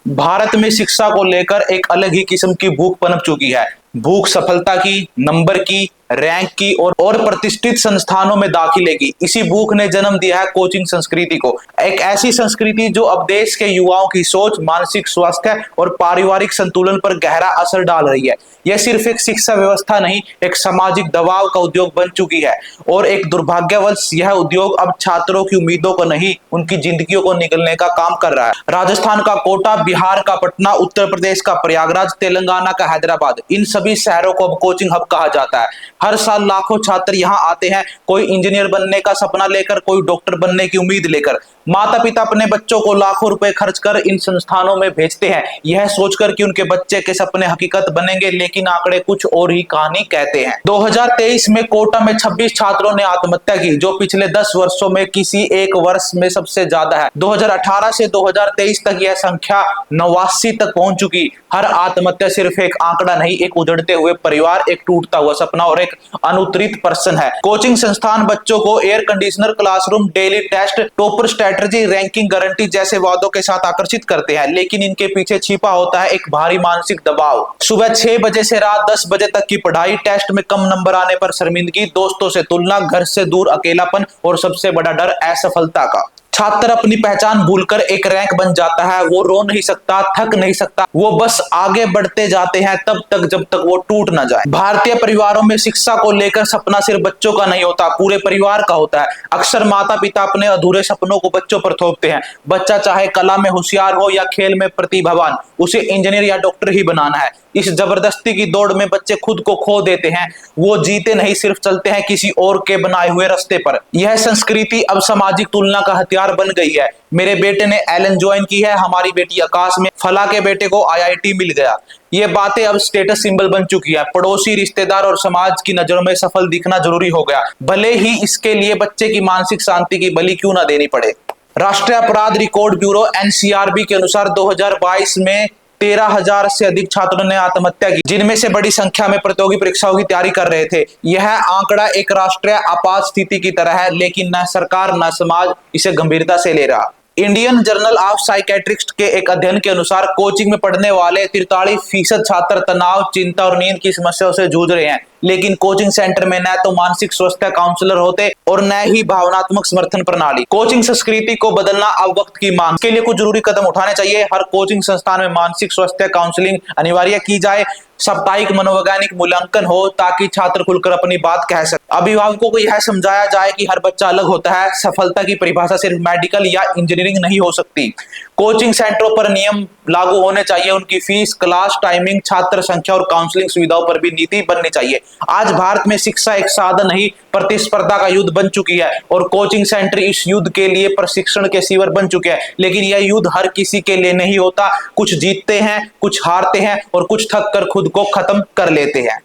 भारत में शिक्षा को लेकर एक अलग ही किस्म की भूख पनप चुकी है। भूख सफलता की, नंबर की, रैंक की और प्रतिष्ठित संस्थानों में दाखिले की। इसी भूख ने जन्म दिया है कोचिंग संस्कृति को। एक ऐसी संस्कृति जो अब देश के युवाओं की सोच, मानसिक स्वास्थ्य और पारिवारिक संतुलन पर गहरा असर डाल रही है। यह सिर्फ एक शिक्षा व्यवस्था नहीं, एक सामाजिक दबाव का उद्योग बन चुकी है। और एक दुर्भाग्यवश यह उद्योग अब छात्रों की उम्मीदों को नहीं, उनकी जिंदगियों को निगलने का काम कर रहा है। राजस्थान का कोटा, बिहार का पटना, उत्तर प्रदेश का प्रयागराज, तेलंगाना का हैदराबाद, इन सभी शहरों को अब कोचिंग हब कहा जाता है। हर साल लाखों छात्र यहाँ आते हैं, कोई इंजीनियर बनने का सपना लेकर, कोई डॉक्टर बनने की उम्मीद लेकर। माता पिता अपने बच्चों को लाखों रुपए खर्च कर इन संस्थानों में भेजते हैं, यह सोचकर कि उनके बच्चे के सपने हकीकत बनेंगे, लेकिन आंकड़े कुछ और ही कहानी कहते हैं। 2023 में कोटा में 26 छात्रों ने आत्महत्या की, जो पिछले 10 वर्षों में किसी एक वर्ष में सबसे ज्यादा है। 2018 से 2023 तक यह संख्या 89 तक पहुंच चुकी। हर आत्महत्या सिर्फ एक आंकड़ा नहीं, एक उजड़ते हुए परिवार, एक टूटता हुआ सपना और एक अनुत्तरित पर्सन है। कोचिंग संस्थान बच्चों को air conditioner classroom, daily test, topper strategy, ranking guarantee जैसे वादों के साथ आकर्षित करते हैं, लेकिन इनके पीछे छिपा होता है एक भारी मानसिक दबाव। सुबह 6 बजे से रात 10 बजे तक की पढ़ाई, टेस्ट में कम नंबर आने पर शर्मिंदगी, दोस्तों से तुलना, घर से दूर अकेलापन और सबसे बड़ा डर असफलता का। छात्र अपनी पहचान भूलकर एक रैंक बन जाता है। वो रो नहीं सकता, थक नहीं सकता, वो बस आगे बढ़ते जाते हैं तब तक जब तक वो टूट ना जाए। भारतीय परिवारों में शिक्षा को लेकर सपना सिर्फ बच्चों का नहीं होता, पूरे परिवार का होता है। अक्सर माता पिता अपने अधूरे सपनों को बच्चों पर थोपते हैं। बच्चा चाहे कला में होशियार हो या खेल में प्रतिभावान, उसे इंजीनियर या डॉक्टर ही बनाना है। इस जबरदस्ती की दौड़ में बच्चे खुद को खो देते हैं। वो जीते नहीं, सिर्फ चलते हैं किसी और के बनाए हुए रास्ते पर। यह संस्कृति अब सामाजिक तुलना का हथियार बन गई है। मेरे बेटे ने एलन ज्वाइन की है, हमारी बेटी आकाश में, फला के बेटे को आईआईटी मिल गया। ये बातें अब स्टेटस सिंबल बन चुकी है। पड़ोसी, रिश्तेदार और समाज की नजरों में सफल दिखना जरूरी हो गया, भले ही इसके लिए बच्चे की मानसिक शांति की बलि क्यों ना देनी पड़े। राष्ट्रीय अपराध रिकॉर्ड ब्यूरो एनसीआरबी के अनुसार 2022 में 13,000 से अधिक छात्रों ने आत्महत्या की, जिनमें से बड़ी संख्या में प्रतियोगी परीक्षाओं की तैयारी कर रहे थे। यह आंकड़ा एक राष्ट्रीय आपात स्थिति की तरह है, लेकिन न सरकार न समाज इसे गंभीरता से ले रहा। इंडियन जर्नल ऑफ साइकेट्रिस्ट के एक अध्ययन के अनुसार कोचिंग में पढ़ने वाले 43% छात्र तनाव, चिंता और नींद की समस्याओं से जूझ रहे हैं। लेकिन कोचिंग सेंटर में न तो मानसिक स्वास्थ्य काउंसलर होते और न ही भावनात्मक समर्थन प्रणाली। कोचिंग संस्कृति को बदलना अब वक्त की मांग। इसके लिए कुछ जरूरी कदम उठाने चाहिए। हर कोचिंग संस्थान में मानसिक स्वास्थ्य काउंसलिंग अनिवार्य की जाए। साप्ताहिक मनोवैज्ञानिक मूल्यांकन हो ताकि छात्र खुलकर अपनी बात कह सके। अभिभावकों को यह समझाया जाए कि हर बच्चा अलग होता है। सफलता की परिभाषा सिर्फ मेडिकल या इंजीनियरिंग नहीं हो सकती। कोचिंग सेंटरों पर नियम लागू होने चाहिए। उनकी फीस, क्लास टाइमिंग, छात्र संख्या और काउंसलिंग सुविधाओं पर भी नीति बननी चाहिए। आज भारत में शिक्षा एक साधन नहीं, प्रतिस्पर्धा का युद्ध बन चुकी है और कोचिंग सेंटर इस युद्ध के लिए प्रशिक्षण के शिविर बन चुके हैं। लेकिन यह युद्ध हर किसी के लिए नहीं होता। कुछ जीतते हैं, कुछ हारते हैं और कुछ थक कर खुद को खत्म कर लेते हैं।